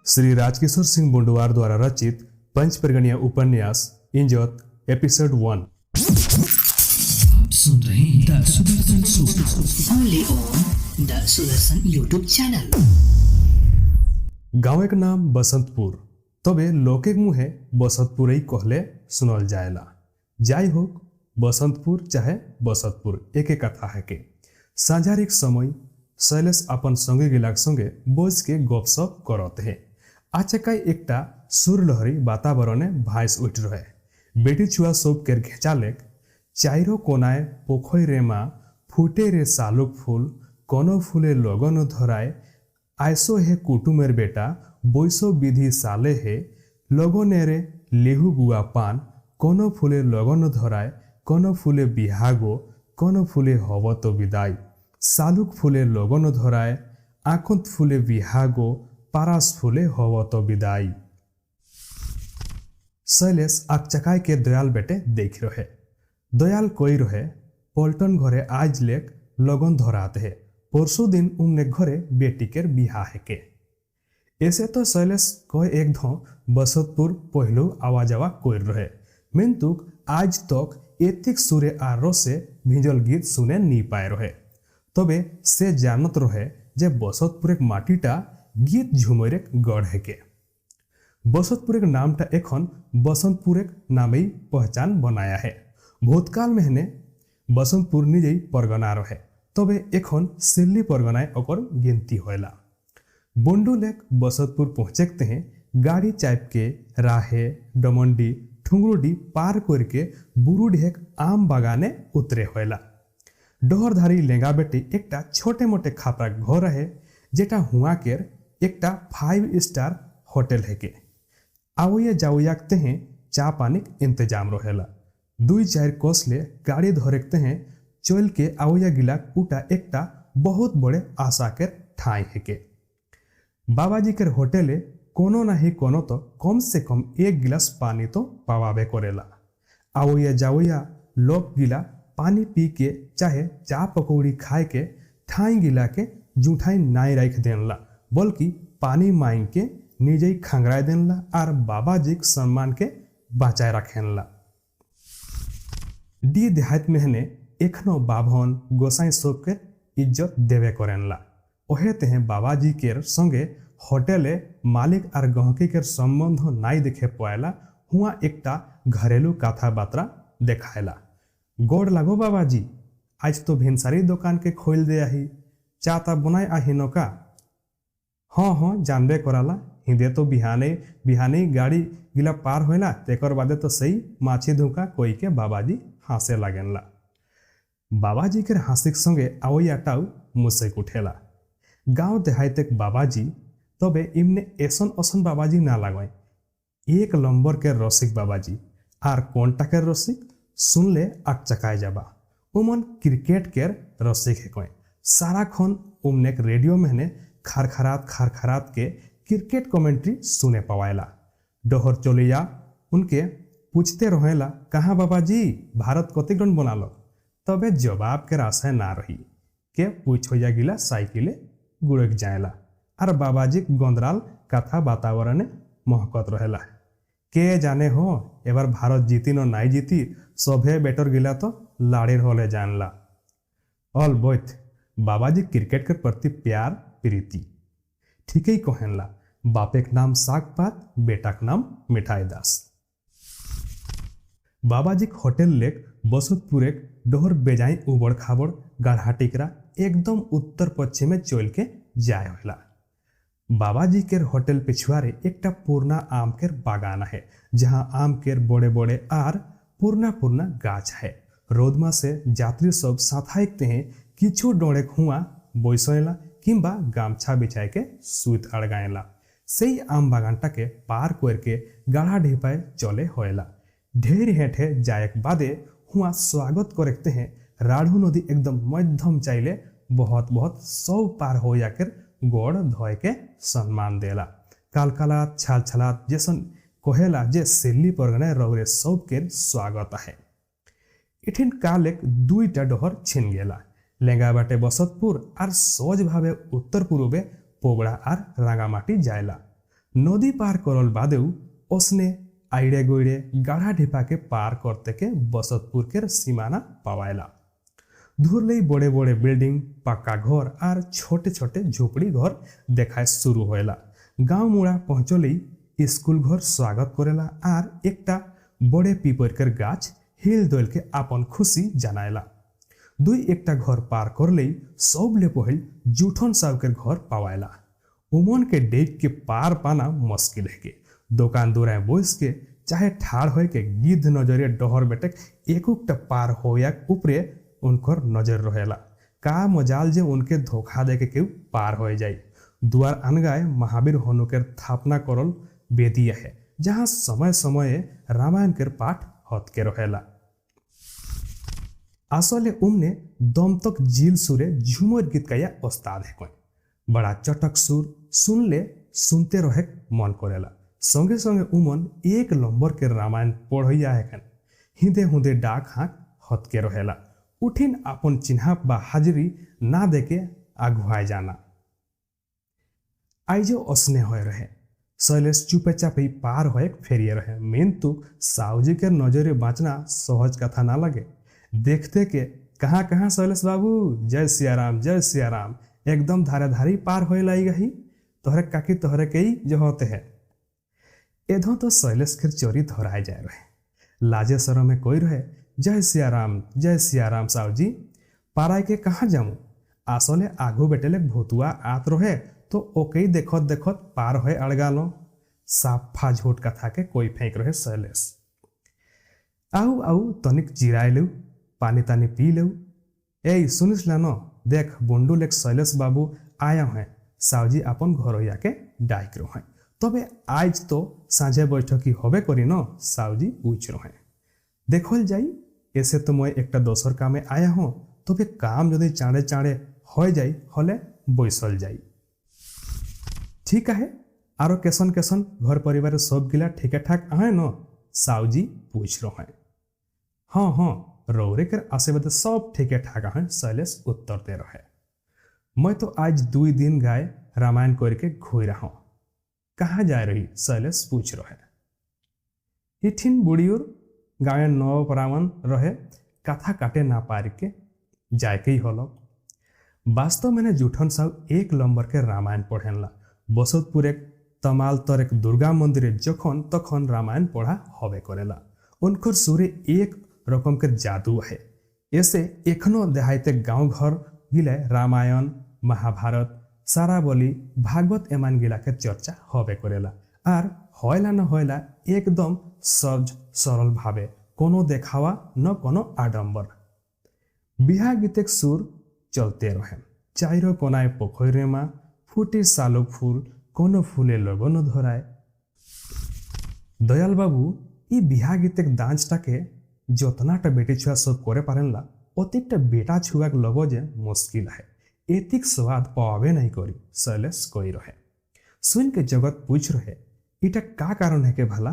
श्री राजकिशोर सिंह बुंडवार द्वारा रचित पंचपर्गणीय उपन्यास इंजोत एपिसोड 1। सुन रहे हैं the Sudarshan show only on the Sudarshan YouTube channel. गाँव का नाम बसंतपुर, तबे लोके मुहे बसंतपुर ही कहले सुनल जाएला। जाई होक बसंतपुर चाहे बसंतपुर एक कथा है के साझारिक समय शैलेश अपन संगे गिलाक संगे बोझ के गपसप करते हैं। आचकाई एकटा सुरलहरी वातावरणे भाइस उठ रहे। बेटी छुआ सब के घेचालेक चाइरो कोनाए पोखई रेमा फूटे रे सालुक फूल कोनो फूले लगन धराए आयसो हे कुटुमेर बेटा बोइसो विधि साले हे लगने रे लेहु गुआ पान कोनो फूले लगन धराए कोनो फूले बिहागो कोनो फूले हव तो विदाई सालुक फूले लगन धराए आकुंत फूले बिहागो पारास फूले हव तो विदाई। शैलेश आकचकाय के दयाल बेटे देख रहे। दयाल कोई रहे पलटन घरे आज लेक लगन धराते है। परसों दिन उमने घरे बेटी के बिहा है के। ऐसे तो शैलेश कोई एक धो बसंतपुर पहलू आवा जावा कोई रहे, मिंतुक आज तक एतिक सूर्य आरो से भिजल गीत सुने नी पाए रहे। तबे से जानत रहे जे बसंतपुर एक माटीटा गीत झुमर एक गढ़ है के। बसंतपुर एक नामटा एखन बसंतपुर एक नामे पहचान बनाया है। भूतकाल में हेने बसंतपुर निजे परगना रहे, तबे एखन सिल्ली परगनाए ओकर गिनती होएला। बंडू लेक बसंतपुर पहुंचते हैं गाड़ी चाप के राहे डमंडी ठुंगरुडी पार करके बुरुढेक आम बागाने उतरे होएला। डोहरधारी लेंगा बेटी एकटा छोटे मोटे खापरा घर है जेटा हुआ केर एकटा 5 स्टार होटल है के। आवैया जावैयाकते हैं चा पानी इंतजाम रहेला। 2-4 कोसले गाड़ी धरेकते हैं चल के आवैया गिलाक उठा एकटा बहुत बड़े आशा के ठाई है के। बाबाजी के होटले कोनो नहीं कोनो तो कम से कम 1 गिलास पानी तो पावाबे करेला। आवैया जावैया लोग गिला पानी पी के चाहे चा पकौड़ी खाए के ठाई गिला के जूठाई नाई रख देनला, बल्कि पानी मांग के निजे खंगराय देनला और बाबाजी के सम्मान के बचाए रखेनला। डी देहात में हने एखनो बाभन गोसाई सब के इज्जत देवे करेनला। ओहे तेहे बाबाजी के संगे होटले मालिक और गहकी के संबंध नाई देखे पाएला। हुआ एकटा घरेलू कथा बात्रा देखाएला। गोड़ लागो बाबाजी, आज तो भिनसारी दुकान के खोल दे आही, चा ता बनाए आही नो का? हाँ जानबे कराला, हिंदे तो बिहाने गाड़ी गिला पार होएला तेकर बादे तो सही माछी धुका कोई के बाबाजी हासे लागेनला। बाबाजी के हासिक संगे आवैया टाउ मुसैक उठेला। गाँव देहात बाबाजी तबे इमने एसन असन बाबाजी ना लागय। एक नंबर के रसिक बाबाजी। आर कोनटा के रसिक सुनले आकचकाय जाबा। उमन क्रिकेट के रसिक है कोई। सारा खन उमने रेडियो में ने खारखरात के क्रिकेट कमेंट्री सुने पवाएला। डोहर चलिया उनके पूछते रहेला, कहाँ बाबाजी भारत कति रन बनालो? तबे जवाब के रास्ते ना रही के पूछ होया गिला साइकिले गुड़क जाएला। और बाबाजी गोंदराल कथा वातावरण महकत रहेला। के जाने हो एबार भारत जीती न नाई जीती सभे बेटर गिला तो लाड़ेर होले जानला। ऑल बोथ बाबाजी क्रिकेट के प्रति प्यार प्रीति ठीक ही कहेनला। बापे के नाम साग पात, बेटा के नाम मिठाई दास। बाबाजी होटल लेक बसंतपुर एक डोहर बेजाई उबड़ खाबड़ गाढ़ा टिकरा एकदम उत्तर पश्चिम में चल के जाए होला। बाबाजी के होटल पिछुआरे एकटा पूर्णा आम के बागान है, जहाँ आम के बड़े बड़े आर पूर्णा गाछ है। रोदमा से यात्री सब साथाइकते हैं किछु डोड़े हुआ बैसला किंबा गामछा बिछाए के सुत अड़गाएला। सही आम बागानटा के पार करके गाढ़ा ढिपाए चले होएला। ढेर हेठे जायक बादे हुआ स्वागत करते हैं। राढ़ू नदी एकदम मध्यम चाइले बहुत 100 पार हो जाकर गोड़ धोए के सम्मान देला। कालकालात छाल छलात जैसन कहेला जे सिल्ली परगने रौरे सब के स्वागत है। इठिन काल एक 2टा डोहर छिन गेला। लेंगा बाटे बसंतपुर और सोज भावे उत्तर पूर्वे पोगड़ा और रांगामाटी जायला। नदी पार करल बादेउ उसने आइड़े गोइड़े गाढ़ा ढिपा के पार करते के बसतपुर के सीमाना पावायला। दूर ले बड़े बड़े बिल्डिंग, पक्का घर और छोटे छोटे झोपड़ी घर देखाए शुरू होएला। गांव मुड़ा पहुंचले स्कूल घर स्वागत करेला और एकटा बड़े पीपर के गाछ हिल दोल के अपन खुशी जनाएला। दुई एकटा घर पार कर ले सबले पहल जूठन साहब के घर पावायला। उमन के डेक के पार पाना मुश्किल है के दुकान दुराए बोस के चाहे ठाड़ हो के गिद्ध नजरे डहर बेटक एक पार होया ऊपरे उनकर नजर रहेला। का मजाल जे उनके धोखा दे के केहू पार हो जाए। दुआर अनगाए महावीर हनु के स्थापना करल बेदिया है जहाँ समय समय रामायण के पाठ हत के रहेला। आसले उमने दम तक झील सुरे झूमर गीत का या उस्ताद है कोई बड़ा चटक सुर सुनले सुनते रहे मन करेला। संगे संगे उमन एक नंबर के रामायण पढ़ैया है हिंदे हुंदे डाक हाक हत के रहेला। उठिन अपन चिन्हा बा हाजिरी ना देके आगुआए जाना। आइजो असने होए रहे शैलेश चुपे चापे पार होए फेरिए रहे। मेन तुक साउजी के नजरे बाँचना सहज कथा ना लगे। देखते के कहाँ कहाँ शैलेश बाबू जय सिया राम एकदम धारे धारी पार होए लाई गही तोहरे काकी तोहरे के ही जो होते हैं। एधो तो शैलेश के चोरी धराए जाए रहे। लाजे सर में कोई रहे जय सिया राम साहु जी पाराय के कहाँ जाऊँ। आसले आगू बेटेले भूतुआ आत रहे तो ओके देखत देखत पार होए अड़गा लो। साफा झूठ कथा के कोई फेंक रहे शैलेश। आऊ आऊ तनिक जिराए लू पानी तानी पी लू। ए सुनिस ला न देख बंडू लेक शैलेश बाबू आया है साउजी अपन घर के डाइक रहे तबे आज तो साझे बैठकी होबे करी न साउजी पूछ रहे देखल जाई। ऐसे तो मैं एक दोसर कामे आया हूँ तबे काम यदि चाँड़े चाँड़े हो जाई हले बैसल जाई। ठीक है आरो केसन केसन घर परिवार सब गिला ठीक ठाक आए न साउजी पूछ रहे। हाँ रौरे के आशीर्वाद सब ठीक ठाक है शैलेश उत्तर दे रहे। मैं तो आज 2 दिन गाय रामायण करके घूर रहा हूँ। कहाँ जा रही शैलेश पूछ रहे। इठिन बुढ़ियोर गाँव नव परावन रहे कथा काटे ना पार के जाए के ही हल। वास्तव में जूठन साहब एक नंबर के रामायण पढ़ेला। बसतपुर एक तमाल तर एक दुर्गा मंदिर जखन तखन रामायण पढ़ा हवे करेला। उनकर सुरे एक रकम के जादू है। ऐसे एखनो देहायते गांव घर गिले रामायण महाभारत सारा बोली भागवत एमान गिला के चर्चा हवे करेला। आर होयला न होयला एकदम सहज सरल भावे कोनो देखावा न कोनो आडम्बर। बिहा गीतक सुर चलते रहे। चाइरो कोनाए पोखरे में फुटे सालो फूल कोनो फूले लोगो न धराए। दयाल बाबू ई बिहा गीतक डांसटाके जतनाटा बेटी छुआ सब करे पारेनला ओतिकटा बेटा छुआक लगो जे मुश्किल है। एतिक स्वाद पावे नहीं करी शैलेश कोई रहे। सुन के जगत पूछ रहे इटा का कारण है के भला।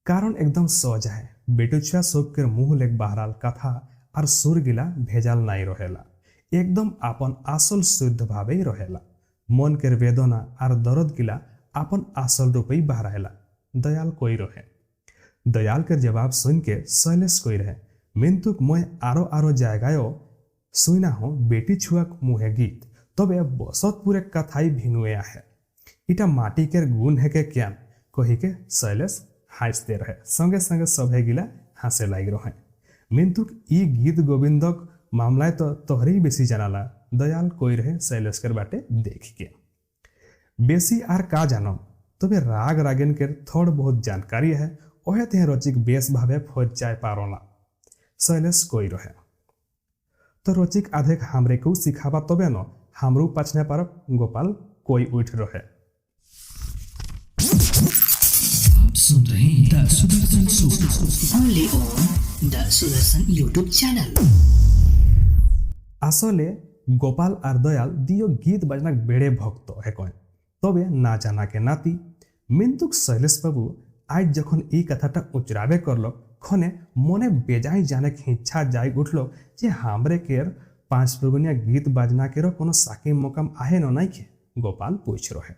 कारण एकदम सहज है। बेटू छुआ सब के मुंह लेक बहराल कथा और सुर गिला भेजाल नहीं रहेला। एकदम आपन आसल शुद्ध भावे ही रहेला। मन के वेदना और दर्द गिला आपन आसल रूपे ही बहराएला। दयाल कोई रहे। दयाल के जवाब सुन के शैलेश कोई रहे। मिंतुक मैं आरो आरो जायगायो सुना हो बेटी छुआ मुहे गीत तबे बसतपुर कथाई भिनुआ है। इटा माटी के गुण है के क्या कही के शैलेश हासते रहे। संगे संगे सभे गिला हंसे लाग रहे। मिंतुक ई गीत गोविंदक मामला तो तोहरे ही बेसी जनाला। दयाल कोई रहे शैलेश कर बाटे देख के बेसी आर का जानम तबे राग रागिन के थोड़ बहुत जानकारी है ओहे ते रचिक बेस भावे खोज जाए पारोला। शैलेश कोई रहे तो रचिक आधे हमरे को सिखाबा तबे न हमरू पाछने पर गोपाल कोई उठ रहे। सुन रहे हैं the Sudarshan show only on the Sudarshan YouTube channel. आसले गोपाल और दयाल दियो गीत बजना बेड़े भक्त है कौन तबे ना जाना के नाती मिंतुक शैलेश बाबू आज जखन ई कथाटा उचराबे करलो खने मने बेजाई जाने की इच्छा जाय उठलो जे हमरे केर 5 गीत बाजना केरो कोनो साके मौका आहे न नहीं के गोपाल पूछ रहे।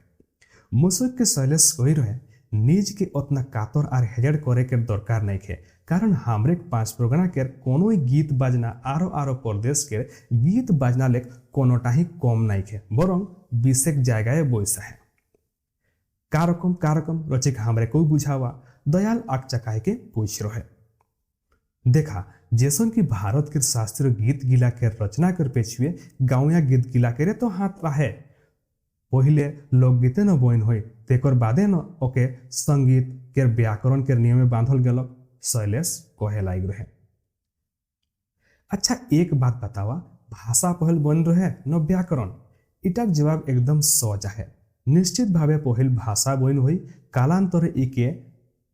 मुसुक के शैलेश कोई रहे निज के उतना कातर और हेजड़ करे के दरकार नहीं खे, कारण हमरे 5 परगना के कोनो गीत बाजना आरो आरो प्रदेश के गीत बाजना लेक कोनोटा ही कम नहीं खे, बरং विशेष जगह बैसा है। कारकम रचिक हमरे को बुझावा दयाल आग चकाए के पूछ रहे। देखा जैसन की भारत के शास्त्रीय गीत गिला के रचना कर पेछुए गाँवया गीत गिला के तो हाथ रहे। पहले लोकगीते न बन हो तेकर बादे न ओके संगीत के व्याकरण के नियम बांधल गलक, शैलेश कहे लाग रहे। अच्छा एक बात बतावा, भाषा पहल बन रहे न व्याकरण? इटाक जवाब एकदम सोजा है। निश्चित भावे पहल भाषा बन हुई, कालांतरे इके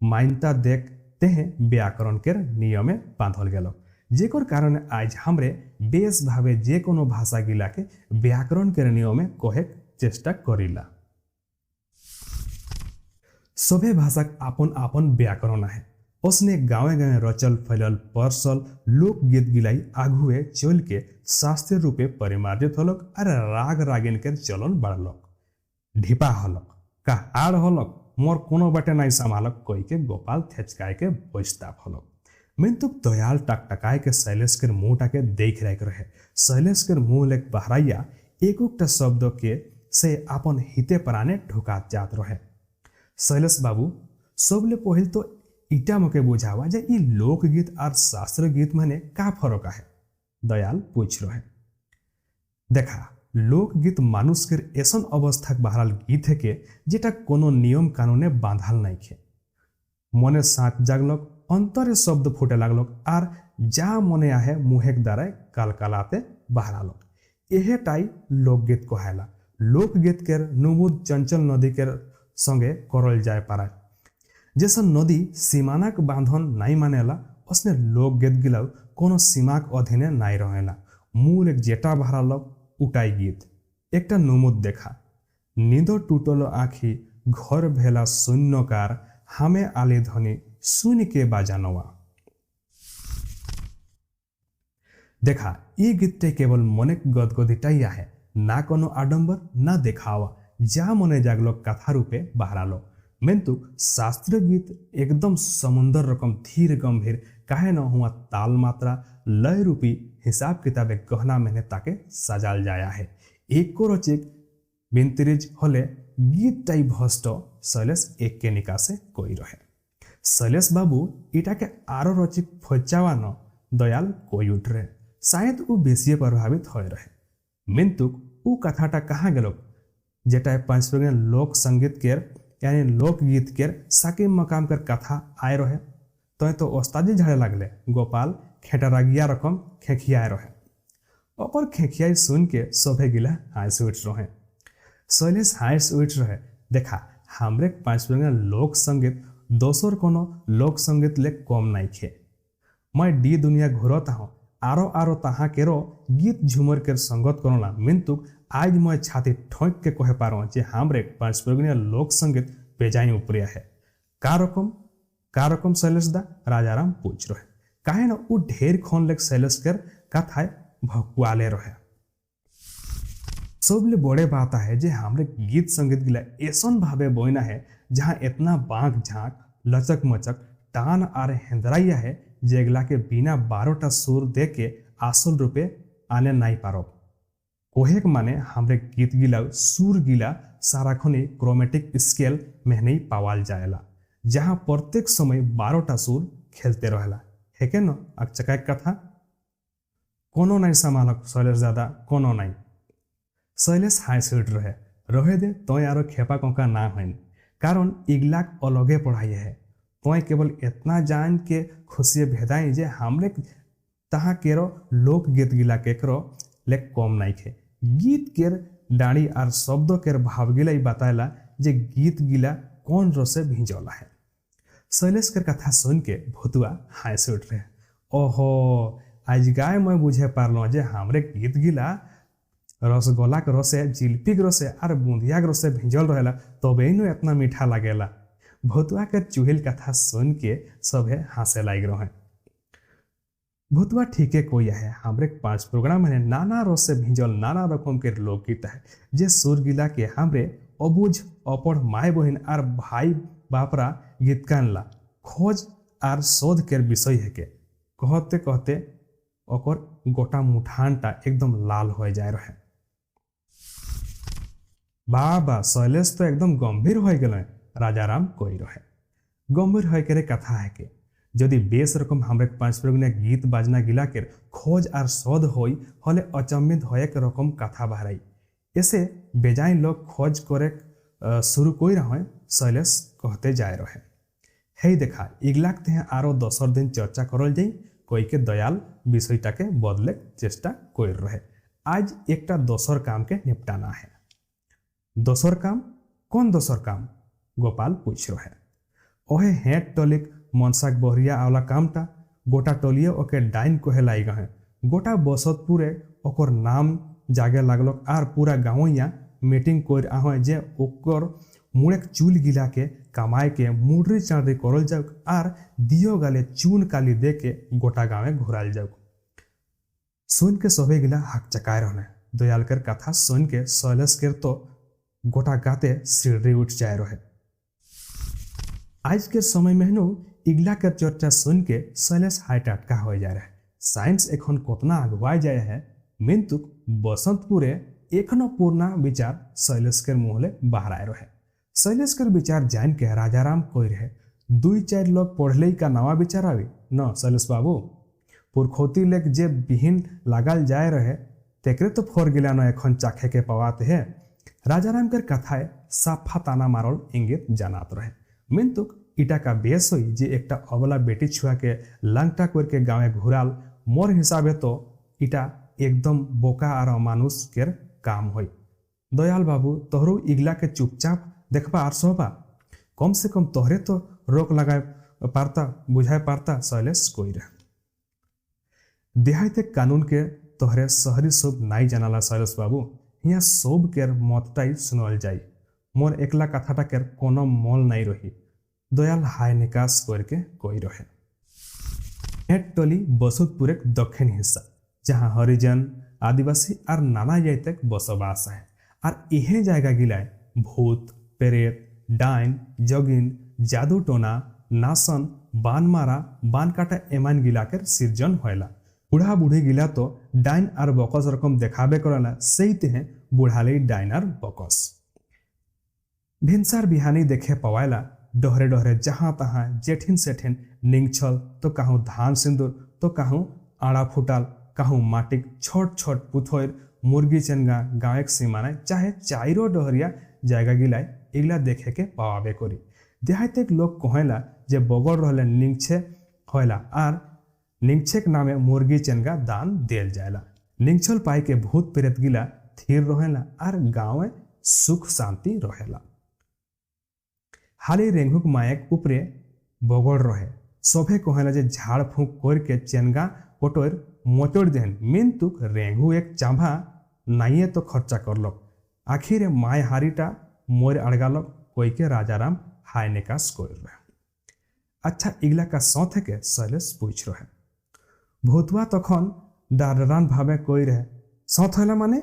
मान्यता देखते हैं व्याकरण के नियमे बांधल गलक, जेकर कारण आज हमरे बेस भावे जे कोनो भाषा गिला के व्याकरण के नियमे कहे चेष्टा करिला। सभे भाषा आपन आपन व्याकरण है। उसने गाँवे गाँवे रचल फैलल परसल लोकगीत गिलाई आगुए चल के शास्त्रीय रूपे परिमार्जित होलक, अरे राग रागिन के चलन बढ़लक, ढिपा हलक का आड़ हलक, मोर कोनो बटे नहीं संभालक कोई के गोपाल थेचकाय के बचता हलक। मैं तो दयाल टकटकाय के शैलेश के मुँह टाके देख रहे। शैलेश के मुँह लेक बहराइया एक शब्द के से अपन हिते पराने ढुकात जात रहे। शैलेश बाबू सबले पहल तो इटा मके बुझावा जे ई लोकगीत और शास्त्रीय गीत में का फरक है? दयाल पूछ रहे। देखा लोकगीत मानुष के ऐसन अवस्था बहराल गीत है के जेटा कोनो नियम कानूने बांधल नहीं खे। मने साँच जागलक, अंतरे शब्द फूटे लागलक और जा मने आहे मुहेक द्वारा कलकलाते बहरालक। यह टाई लोकगीत कहेला। लोकगीत के नुमुद चंचल नदी के संगे करल जाए पारा। जैसा नदी सीमानाक बांधन नहीं मानेला, उसने लोकगीत गिलाव कोनो सीमाक अधीने नहीं रहेला। मूल एक जेटा बहरालक उटाई गीत। एकटा नुमुद देखा, नींदो टूटलो आँखी घर भेला शून्यकार, हमें आली ध्वनि सुन के बाजानवा। देखा ये गीत केवल मने गदगदिटाइया है, ना कोनो आडंबर ना देखावा, जा मने जागलो कथा रूपे बहरालो। मेंतु शास्त्रीय गीत एकदम समुंदर रकम धीर गंभीर काहे न हुआ ताल मात्रा लय रूपी हिसाब किताबे गहना मेहनत ताके सजाल जाया है। एक को रचिक बिनतिरिज होले गीत टाई भस्ट शैलेश एक के निकासे कोई रहे। शैलेश बाबू इटा के आरो रचिक फचावा न दयाल कोई उठ रहे, शायद वो बेसिए प्रभावित हो रहे। मिंतुक उ कथाटा कहाँ गेलो जेटा 5 लोक संगीत केर यानी लोकगीत केर साकिम मकाम कर कथा आए रहे। तो ओस्तादी झड़े लगले, गोपाल खेटरागिया रकम खेखियाए रहे। ओकर खेखियाई सुन के सभे गिला हाइस उठ रहे। शैलेश हाइस उठ रहे। देखा हमरे 5 लोक संगीत दोसर कोनो लोक संगीत ले कम नहीं खे। मैं डी दुनिया घूरता हूँ, आरो आरो तहाँ केरो गीत झूमर के संगत करोला। मिंतु आज मैं छाती ठोंक के कहे पारो जे हमरे 5 लोक संगीत बेजाई उपरिया है। का रकम शैलेश दा? राजाराम पूछ रहे। काहे न उ ढेर खोन लेक शैलेश कर कथाए भकुआले रहे। सबले बड़े बात है जे हमरे गीत संगीत गिला ऐसन भावे बोइना है जहाँ इतना बांक झांक लचक मचक टान आर हेंदराइया है जेगला के बिना 12टा सुर दे के आसल रूपे आने नहीं पारो। कोहेक माने हमरे गीत गिला सुर गिला सारा खने क्रोमेटिक स्केल में नहीं पावाल जाएला, जहाँ प्रत्येक समय 12टा सुर खेलते रहेला है के न अक्चका कथा। कोनो नहीं संभालक शैलेश दादा, कोनो नहीं। शैलेश हाइस उठ रहे दे तो यारो खेपा कोका ना होइन, कारण इगलाक अलगे पढ़ाई है। तो केवल इतना जान के खुशी भेदाई जे हमरे तहाँ केरो लोक गीत गिला केकरो ले कम नहीं खे। गीत केर डाड़ी आर शब्दों केर भाव गिला बताएला जे गीत गिला कौन रसे भिजौला है। शैलेश के कथा सुन के भुतुआ हाइस उठ रहे। ओहो आज गाय मैं बुझे पारलो जे हमरे गीत गिला रसगोला के रसे, जिलपी के रसे और बूंदिया के रसे भिजल रहेला, तबे नु इतना मीठा लगेला। भुतुआ के चुहिल कथा सुन के सभे हंसे लाग रहे। भुतुआ ठीके कोई है, हमरे 5 प्रोग्राम में नाना रस से भिजल नाना रकम के लोकगीत है जे सुर गिला के हमरे अबुझ अपड़ माय बहिन और भाई बापरा गीत कानला खोज और शोध के विषय हेके कहते कहते ओकर गोटा मुठानटा एकदम लाल हो जाए रहे। बाबा शैलेश तो एकदम गंभीर हो गए। राजाराम कोई रहे गंभीर होकर कथा है कि यदि बेस रकम हमरे 5 गीत बाजना गिला के खोज और शोध होई हले अचंभित होए के रकम कथा बहराई ऐसे बेजाय लोग खोज करे शुरू कोई रहे। शैलेश कहते जाए रहे हे देखा इगलाकते हैं आरो दोसर दिन चर्चा करल जाई कोई के दयाल विषयटा के बदले चेष्टा कोई रहे। आज एकटा दोसर काम के निपटाना है। दोसर काम कौन दोसर काम गोपाल पूछ रहे। ओहे हेट टलिक मनसाक बहरिया आवला कामटा गोटा टलिए ओके डाइन कोहे लाई गए गोटा बसतपुरे ओकर नाम जागे लागलक आर पूरा गाँवया मीटिंग कोर आहो जे ओकर मुड़ेक चूल गिला के कमाए के मुडरी चाँदरी करल जाऊ आर दियो गाले चून काली दे के गोटा गाँवे घुराल जाऊ। सुन के सभे गिला हक चकाए रहने दयाल कर कथा सुन के शैलेश के तो गोटा गाते सीढ़ी उठ जाए रहे। आज के समय में इगला के चर्चा सुन के शैलेश हाई टाटका हो जा रहे। साइंस एखन कोतना अगुवाई जाए है मिंतुक बसंतपुरे एखनो पूर्णा विचार शैलेश के मुहले बाहर आए रहे। शैलेश कर विचार जान के राजाराम कोई रहे 2-4 लोग पढ़ले का नवा विचार आवी न शैलेश बाबू पुरखोती लेक जे बिहीन लागल जाए रहे तेकरे तो फोर गिला न एखन चाखे के पवाते है। राजाराम कर कथाए साफा ताना मारल इंगित जानात रहे मिंतुक इटा का बेस हुई जे एकटा अबला बेटी छुआ के लंगटा करके गाँवे घुराल मोर हिसाबे तो इटा एकदम बोका और अमानुष के काम हुई। दयाल बाबू तोहरो इगला के चुपचाप देखबा आर सोबा कम से कम तोहरे तो रोक लगाए पारता बुझाए पारता शैलेश कोई रहे। देहाते कानून के तोहरे शहरी शोभ नाई जानाला शैलेश बाबू यहाँ शोभ केर मतटाई सुनल जाई मोर एकला कथाटा केर कोनो मोल नहीं रही। दयाल हाय निकास करके कोई रहे। हेट टोली बसुतपुर दक्षिण हिस्सा जहाँ हरिजन आदिवासी और नाना जातिक बसवास है और यह जगह गिलाए भूत पेरेत डाइन जगिन जादू टोना नासन बान मारा बान काटा एमान गिला कर सृजन होएला। बूढ़ा बूढ़ी गिला तो डाइन और बकस रकम देखाबे करला सही तेहे बुढ़ाले डाइन और बकस भिनसार बिहानी देखे पवायला डोहरे डोहरे जहाँ तहाँ जेठिन सेठिन निंगछल तो कहूँ धान सिंदूर तो कहूँ आड़ा फुटाल कहूँ माटिक छोट छोट पुथोर मुर्गी चेनगा गाँव सीमाना चाहे चाइरो डोहरिया जायगा गिलाय इगला देखे के पावे करी। देहाते लोग कहेला जे बगल रहले निंगछे होयला आर निंगछेक नामे मुर्गी चेनगा दान देल जायला। निंगछल पाई के भूत प्रेत गिला थीर रहेला आर गाँव सुख शांति रहेला। हाली रेंगुक मायक उपरे बगड़ रहे सभे कहेला जे झाड़ फूक करके चेनगा पटोर मोचोड़ देन मिंतुक रेंगू एक चाभा नाइए तो खर्चा करलक आखिर माय हारीटा मोर अड़गालक कोई के राजाराम हाय निकास कर रहे। अच्छा इगला का सौथ के शैलेश पूछ रहे। भूतवा तखन डारान भावे कोई रहे सौथ हैला माने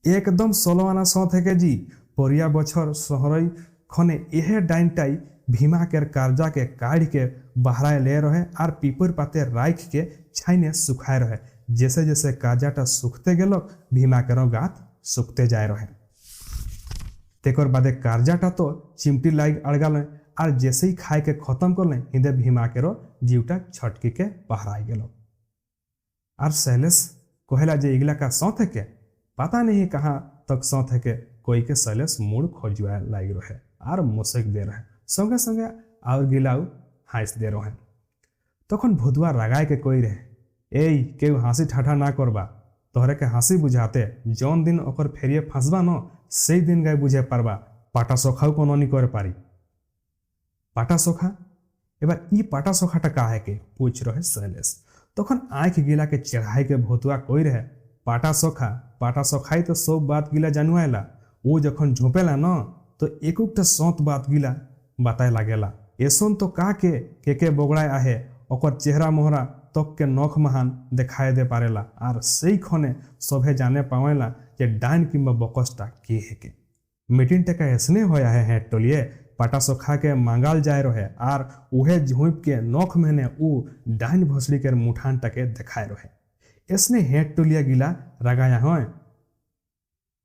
एकदम सोलवाना सौथ है के जी परिया बछर सहरई खने यह डाइनटाई भीमा के कार्जा के काढ़ के बहराए ले रहे और पीपर पाते राख के छाइने सुखाए रहे जैसे जैसे कार्जाटा सुखते गेलक भीमा के गात सुखते जाए रहे। तेकर बादे कार्जाटा तो चिमटी लाइक अड़गाल और जैसे ही खाए के खत्म कर लें हिंदे भीमा के जीवटा छटकी के बहराए गेल। और शैलेश कहेला जे इगला का सौथ के पता नहीं कहाँ तक सौथ के कोई के शैलेश मूड खोजुआ लाग रहे और मुसक दे रहे संगे संगे और गिलाऊ हाँस दे रहे। तखन भूतवा रगाए के कोई रहे ए केहू हाँसी ठाठा ना करबा तोहरे के हाँसी बुझाते जौन दिन ओकर फेरिए फंसबा न से दिन गए बुझे पारबा पाटा सोखाऊ कोनो नहीं करे पारी। पाटा सोखा एबार ई पाटा सोखाटा का है के पूछ रहे शैलेश। तखन आँख गिला के चढ़ाई के भूतवा कोई रहे पाटा सोखाई तो सब बात गिला जानुआला वो जखन झोंपेला न तो एक सौत बात गिला बताए लागेला ऐसन तो का के बोगड़ाए आहे ओकर चेहरा मोहरा तक के नख महान देखाए दे पारेला और सही खने सभे जाने पावेला जे डाइन किंबा बकसटा के है के। मीटिंग टेका ऐसने होया है टोलिए पाटा सोखा के मांगाल जाए रहे आर उहे झुप के नोख महीने उ डाइन भोसड़ी के मुठान टके देखाए रहे ऐसने हेट टोलिया गिला रगाया हो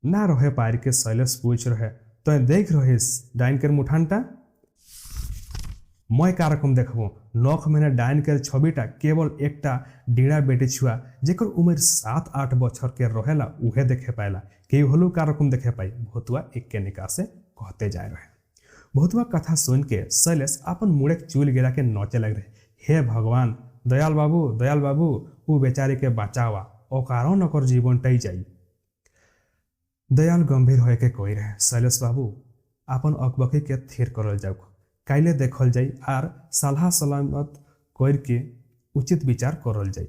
ना रहे पार के शैलेश पूछ रहे तो देख रहिस डाइन के मुठानटा मैं कारकम देखबो नख महीने डाइन के छविटा केवल एकटा डीड़ा बेटी छुआ जेकर उम्र 7-8 बछर के रहेला उहे देखे पाएला के होलू कारकम देखे पाई भूतवा एक के निकाह से कहते जाए रहे भूतवा कथा सुन के शैलेश अपन मुड़े चूल गिरा के नौचे लग रहे हे भगवान दयाल बाबू वो बेचारी के बचावा ओकारो नकर जीवन टई जाई दयाल गंभीर होए के कोई रहे शैलेश बाबू अपन अकबकी के थिर करल जाऊ काइले देखल जाई आर सलाह सलामत कर के उचित विचार करल जाई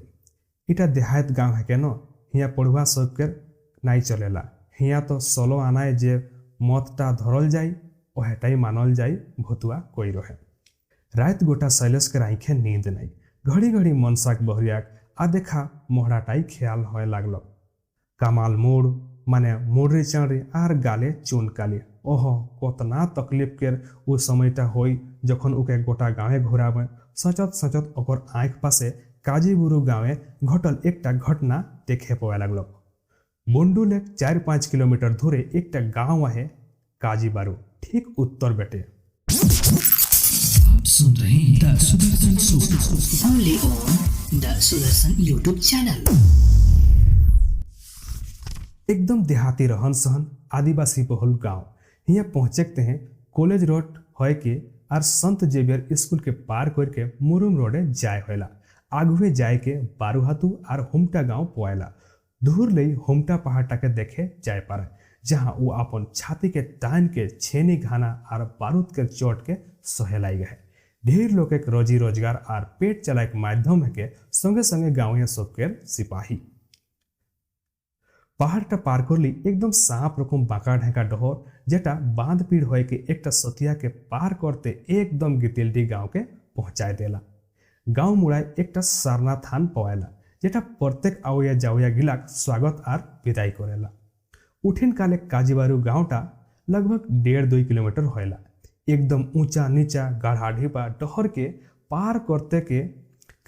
इटा देहात गांव है के न हिया पढ़ुआ सब के नाई चलेला हिया तो सलो आनाए जे मतटा धरल जाई ओहेटाई मानल जाई भूतवा कोई रहे रात गोटा शैलेश के आँखे नींद नहीं घड़ी घड़ी मनसाक बहरियाक आ देखा मोहराटाई ख्याल होए लागल कामाल मूड माने मुड़री चढ़ी आर गाले चून काली ओहो कतना तकलीफ के उ समयटा होई जखन उके गोटा गाँवे घुरावे सचत ओकर आँख पासे काजीबुरु गाँवे घटल एकटा घटना देखे पावे लागल बंडुले 4-5 किलोमीटर दूरे एकटा गाँव है काजीबारू ठीक उत्तर बेटे आप सुन रहे हैं the Sudarshan show only on the Sudarshan YouTube channel. एकदम देहाती रहन सहन आदिवासी बहुल गांव यहाँ पहुंचते हैं कॉलेज रोड होए के और संत जेवियर स्कूल के पार करके मुरुम रोडे जाए होला आगुए जाए के बारूहातू और हुमटा गांव पोएला दूर ले हुमटा पहाड़ के देखे जाए पारे जहां वो अपन छाती के टान के छेनी घाना और बारूद के चोट के सहेलाई गए ढेर लोग के रोजी रोजगार और पेट चलाए के माध्यम है के संगे संगे गाँव सबके सिपाही पहाड़टा पार करली एकदम सांप रकम बाঁকা ढेका डहर जेटा बांध पीड़ होए के एकटा सतिया के पार करते एकदम गितिलडी गांव के पहुंचाए देला गांव मुड़ाए एकटा सारना थान पवाएला जेटा प्रत्येक आवया जावया गिलाक स्वागत आर विदाई करेला उठिन काले काजीबारू गांवटा लगभग 1.5-2 किलोमीटर होएला एकदम ऊंचा नीचा गाढ़ा ढीपा डहर के पार करते के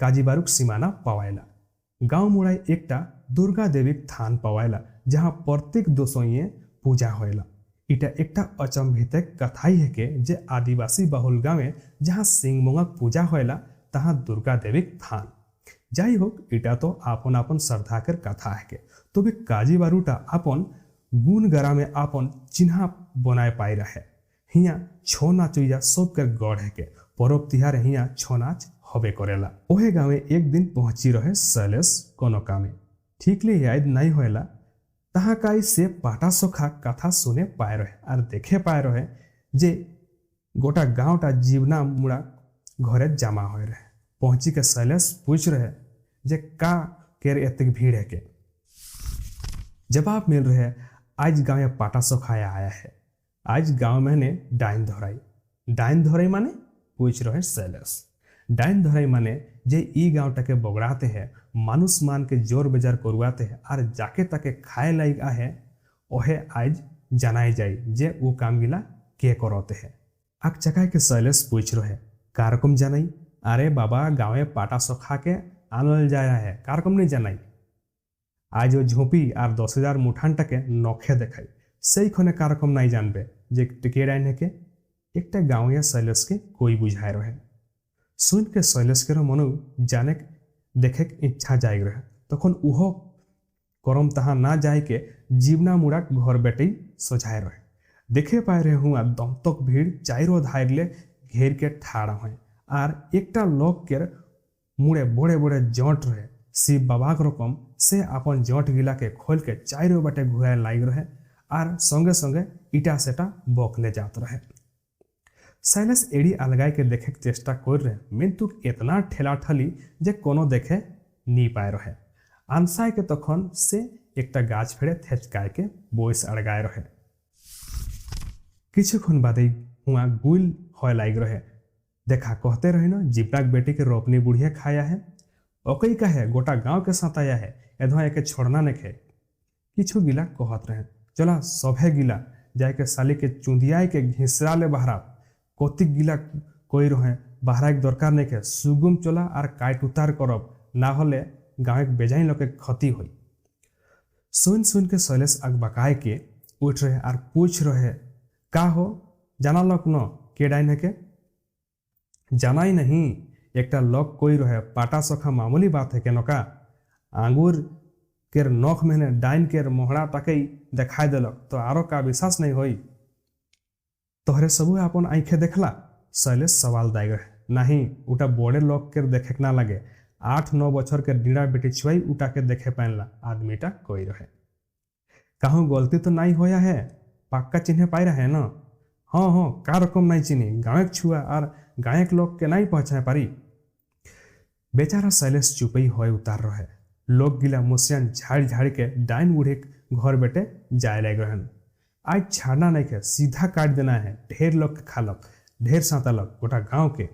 काजीबारू सीमाना पवाएला गांव मुड़ाए एकटा दुर्गा देवी थान पवाएला जहाँ प्रत्येक दोसोइए पूजा होएला इटा एकटा अचंभित कथाई है के जे आदिवासी बहुल गाँवे जहाँ सिंहमोंगक पूजा होएला तहाँ दुर्गा देवी थान जाई होक इटा तो आपन आपन श्रद्धा कर कथा है के तो भी काजीबारूटा आपन गुण गरा में आपन चिन्हा बनाए पाई रहे हिया छो नाचुया सब कर गढ़ है के पर्व तिहार हिया छो नाच हबे करेला ओहे गाँवे एक दिन पहुंची रहे शैलेश कोनो कामे ठीक ले याद नहीं होएला तहाँ काई से पाटा सोखा कथा सुने पाए रहे और देखे पाए रहे जे गोटा गाँवटा जीवना मुड़ा घरे जमा हो रहे पहुंची के शैलेश पूछ रहे जे का केर एतक भीड़ है के जवाब मिल रहे आज गाँव पाटा सोखाया आया है आज गाँव में ने डाइन धराई माने पूछ रहे शैलेश डाइन धराई माने जे ई गाँवटा के बगड़ाते हैं मानुष मान के जोर बेजार करवाते हैं और जाके ताके खाए लायक आहे ओहे आज जनाई जाए जे वो काम गिला के करते हैं आग चकाय के शैलेश पूछ रहे कारकम जनाई अरे बाबा गाँवे पाटा सोखा के आनल जाया है कारकम नहीं जनाई आज वो झोंपी और 10,000 मुठान टके नखे देखाई सही खने कारकम नहीं जानबे जे टिके डाइन के एकटा गाँव शैलेश के कोई बुझाए रहे सुन के शैलेश के मनु जाने देखे के इच्छा जाए रहे तखन उहो करम तहाँ ना जाए के जीवना मुड़ा घर बेटे सजाए रहे देखे पाए रहे हुआ दमतक भीड़ चारों धारले घेर के ठाड़ा हुए और एकटा लोग के मुड़े बड़े बड़े जट रहे शिव बाबा रकम से अपन जट गिला के खोल के चारों बाटे घुराए लाग रहे और संगे संगे ईटा सेटा बकले जात रहे शैलेश एड़ी अलगाए के देखे के चेष्टा कर रहे मिंतुक इतना ठेला ठली जे कोनो देखे नी पाए रहे आंसाय के तखन से एकटा गाछ फेड़े थेचकाय के बोइस अड़गाए रहे किछुक्षण बादे हुआ गुल होय लाग रहे देखा कहते रहे न जीवनाक बेटी के रोपनी बुढ़िया खाया है ओकई कहे गोटा गांव के साथ आया है एधो एके छोड़ना ने खे किछु गिला कहत रहे चला सभे गिला जाके साली के चुंदियाई के घिसरा ले बहरा कतिक गिला कोई रहे बाहरा एक दरकार नहीं के सुगुम चला और काट उतार करब ना होले गाँव के बेजाई लोग के क्षति हुई। सुन सुन के शैलेश अगबकाय के उठ रहे और पूछ रहे का हो जाना लोग न के डाइन है के जाना ही नहीं एकटा लोग कोई रहे पाटा सखा मामूली बात है के नका आंगूर केर नख महीने डाइन केर मोहरा तक दिखाई दिलक तो आरो का विश्वास नहीं होई तोहरे सबू अपन आंखे देखला शैलेश सवाल दाय रहे नहीं उटा बड़े लोग के देखे ना लगे 8-9 बछर के डीड़ा बेटी छुआई उठा के देखे पाइला आदमीटा कोई रहे कहूँ गलती तो नहीं होया है पक्का चिन्हे पाई रहे न हाँ हाँ का रकम नहीं चिन्ही गाँव छुआ और गाँव के लोग के नहीं पहचाने पारी बेचारा शैलेश चुपई होए उतार रहे लोग गिला मुसियन झाड़ झाड़ के डाइन बूढ़े घर बेटे जाए लग रहन आज छाड़ना नहीं के सीधा काट देना है ढेर लोग के खालक ढेर सातालक गोटा गाँव के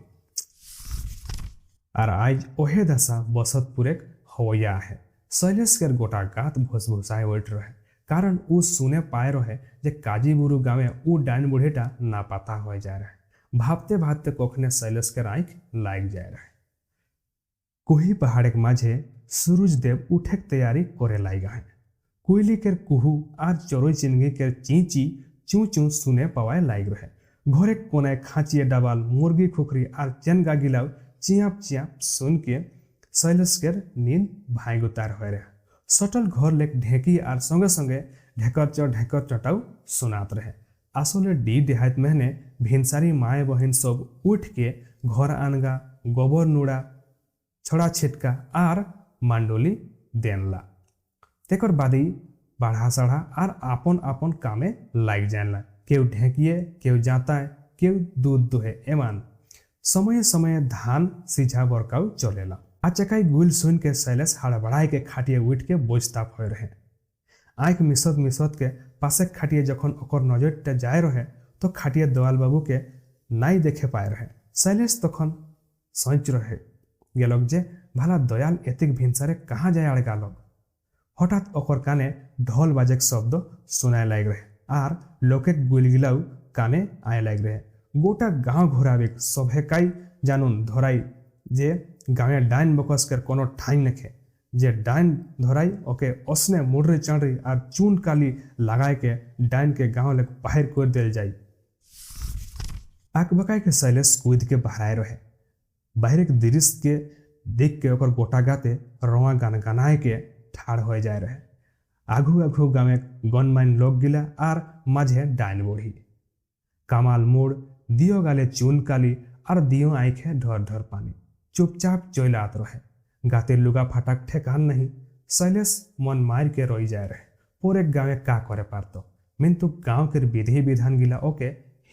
और आज ओहे दशा बसतपुर एक होया है शैलेश के गोटा गात भूसभूसाए उठ रहे कारण उ सुने पाए रहे जे काजीबुरु गाँवे उ डाइन बुढ़ेटा ना पता हो जाए रहे भापते भापते कोखने शैलेश के आँख लाग जाए रहे कुही पहाड़ के माझे सूरज देव उठे के तैयारी करे लाइगा है कोयली के कुहू और चोरोई चिनगी के चींची चू चू सुने पवाए लाग रहे घरे कोने खाचिए डबाल मुर्गी खुखरी और चेनगा गिलाव चियाप चियाप सुन के शैलेश के नींद भाई उतार हो रहे सटल घर लेक ढेकी और संगे संगे ढेकर चटाऊ सुनात रहे आसले डी देहात महीने भिनसारी माए बहन सब उठ के घर आनगा गोबर नूड़ा छड़ा छिटका और मांडोली देनला तेकर बादी बढ़ा सढ़ा और आपन आपन कामे लाग जाएला केव ढेकिए केव जाता है केव दूध दुहे एमान समय समय धान सीझा बरकाऊ चलेला आचकाई गुल सुन के शैलेश हड़बड़ाए के खाटिए उठ के बोझताप हो रहे आँख मिसत के पासे खाटिए जखन ओकर नजर जाए रहे तो खाटिए दयाल बाबू के नाई देखे पाए रहे शैलेश तखन सोच रहे गेलक जे भला दयाल एतिक भिनसारे कहाँ जाए अड़गा लोग हठात ओकर काने ढोल बाजे के शब्द सुनाए लग रहे आर लोके गुलगिलाऊ काने आए लग रहे गोटा गाँव घुरावे सभेकाई जानून धराई जे गाँवे डाइन बकस कर कोनो ठाई नखे जे डाइन धराई ओके osने मुडरी चढ़ी और चून काली लगाए के डाइन के गाँव ले बाहर कर दिल जाई आकबकाई के शैलेश कूद के बहराए रहे बाहर के दृश्य के देख के ओकर गोटा गाते रोआ गान गनाए के ठाड़ हो जाए रहे आघू आघू गाँव गनमाइन लोग गिला और माझे डाइन बोढ़ी कामाल मोड़ दियो गाले चून काली और दियो आँखे ढर ढर पानी चुपचाप चोलात रहे गाते लुगा फाटक ठेकान नहीं शैलेश मन मार के रोई जाए रहे पूरे गाँव का करे पारतो मिंतु गाँव के विधि विधान गिला ओके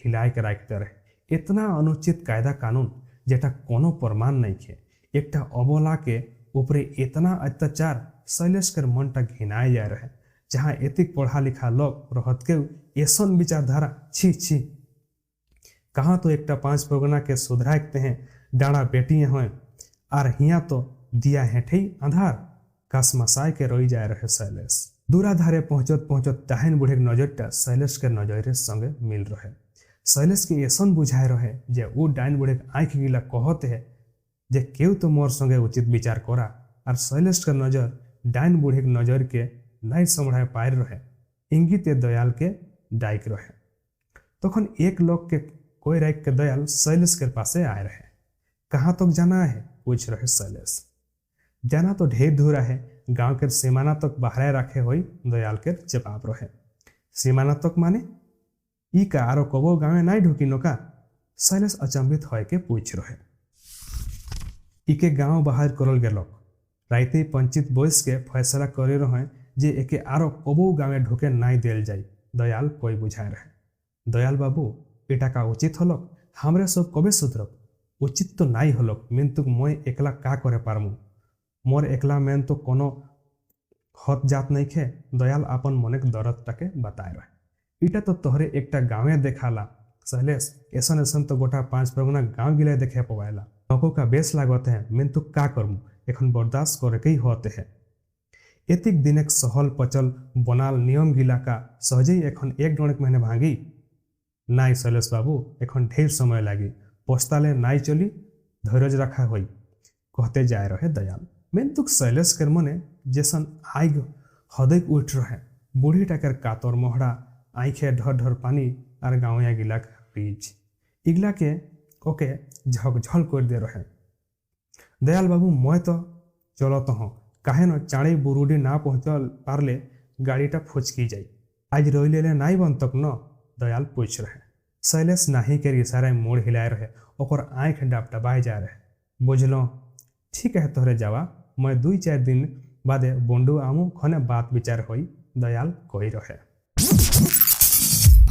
हिलाए के रखते रहे इतना अनुचित कायदा कानून जेटा कोनो प्रमाण नहीं खे एकटा अबोला के ऊपरे इतना अत्याचार शैलेश के मनटा घिनाए जाए रहे जहाँ एतिक पढ़ा लिखा लोग रहत के ऐसन विचारधारा छी छी कहाँ तो एकटा 5 परगना के सुधराते हैं डाँड़ा बेटी हैं और हिया तो दिया हेठे आधार कस मसाए के रोई जाए रहे शैलेश दूराधारे पहुँचत पहुँचत डाहन बूढ़े नजरटा शैलेश के नजरे संगे मिल रहे शैलेश के ऐसन बुझाए रहे जे वो डाइन बूढ़े आँख गिला कहते है जे केव तो मोर संगे उचित विचार करा और शैलेश के नजर डाइन बूढ़े नजर के नहीं समझाए पाए रहे इंगित दयाल के डाइक रहे तखन एक लोग के कोई राइक के दयाल शैलेश के पासे आए रहे कहाँ तक जाना है पूछ रहे शैलेश जाना तो ढेर दूर है गांव के सीमाना तक बहराए रखे हुई दयाल के जवाब रहे सीमाना तक माने ई का आरो कबो गाँव नहीं ढुकी नो का शैलेश अचंभित होए के पूछ रहे इके गाँव बाहर करल गेलक राइते पंचित बोस के फैसला करे रहे जे एके आरो कबो गाँव ढुके नहीं दिल जाई दयाल कोई बुझाए रहे दयाल बाबू एटा का उचित हलक हमरे सब कबे सुधरब उचित तो नहीं हलक मिंतु मैं एकला का करे पारमु मोर एकला मेन तो कोनो हत जात नहीं खे दयाल अपन मने के दर्द टाके बताए रहे इटा तो तोहरे एकटा गाँवे देखाला शैलेश ऐसन ऐसन तो गोटा 5 परगना गाँव गिले देखे पवाला लोगों का बेस लागत है मिंतु का करमु एखन बर्दाश्त करे के ही होते है एतिक दिनेक सहल पचल बनाल नियम गिला का सहजेई एखन एक डोनेक महीने भांगी नाई शैलेश बाबू एखन ढेर समय लागी पछताले नाई चली धैर्य रखा हुई कहते जाए रहे दयाल। मेन तुक शैलेश कर मने जेसन आइग हदैक उठ रहे बूढ़ी टाकर कातर मोहड़ा आँखे ढर ढर पानी और गाँवया गिला बीज इगला के ओके झकझल कर दे रहे। दयाल बाबू मैं तो चलो तो हूँ काहे न चाणी बुरुडी ना पहुँचल पारले गाड़ीटा फुचकी जाई आज रोइले नाई बन तक न दयाल पूछ रहे। शैलेश नाही के इशारे मोड़ हिलाए रहे ओकर आँख डबडबाए जा रहे। बुझलो ठीक है तोहरे जावा मैं 2-4 दिन बादे बंडू आमू खने बात विचार होई दयाल कही रहे।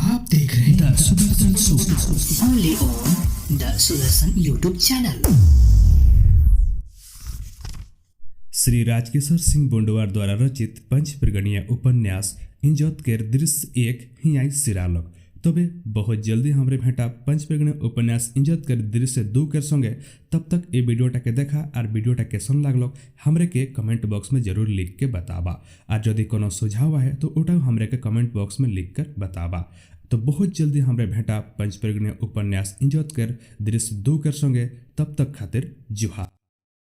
आप देख रहे हैं the Sudarshan show only on the Sudarshan YouTube channel. Shri Rajkishore Singh Bondwar द्वारा रचित पंचप्रगणीय उपन्यास इंजोत केर दृश्य 1 हियाई सिरालक। तबे बहुत जल्दी हमरे भेटा पंचप्रगणीय उपन्यास इंजोत केर दृश्य 2 के संगे। तब तक ये वीडियोटा के देखा और वीडियोटा कैसन लागलक हमरे के कमेंट बॉक्स में जरूर लिख के बताबा और यदि कोनो सुझाव है तो ओटा हमरे के कमेंट बॉक्स में लिख कर बताबा। तो बहुत जल्दी हमरे भेटा पंचप्रगणीय उपन्यास इंजोत केर दृश्य 2 के संगे। तब तक खातिर जुहा।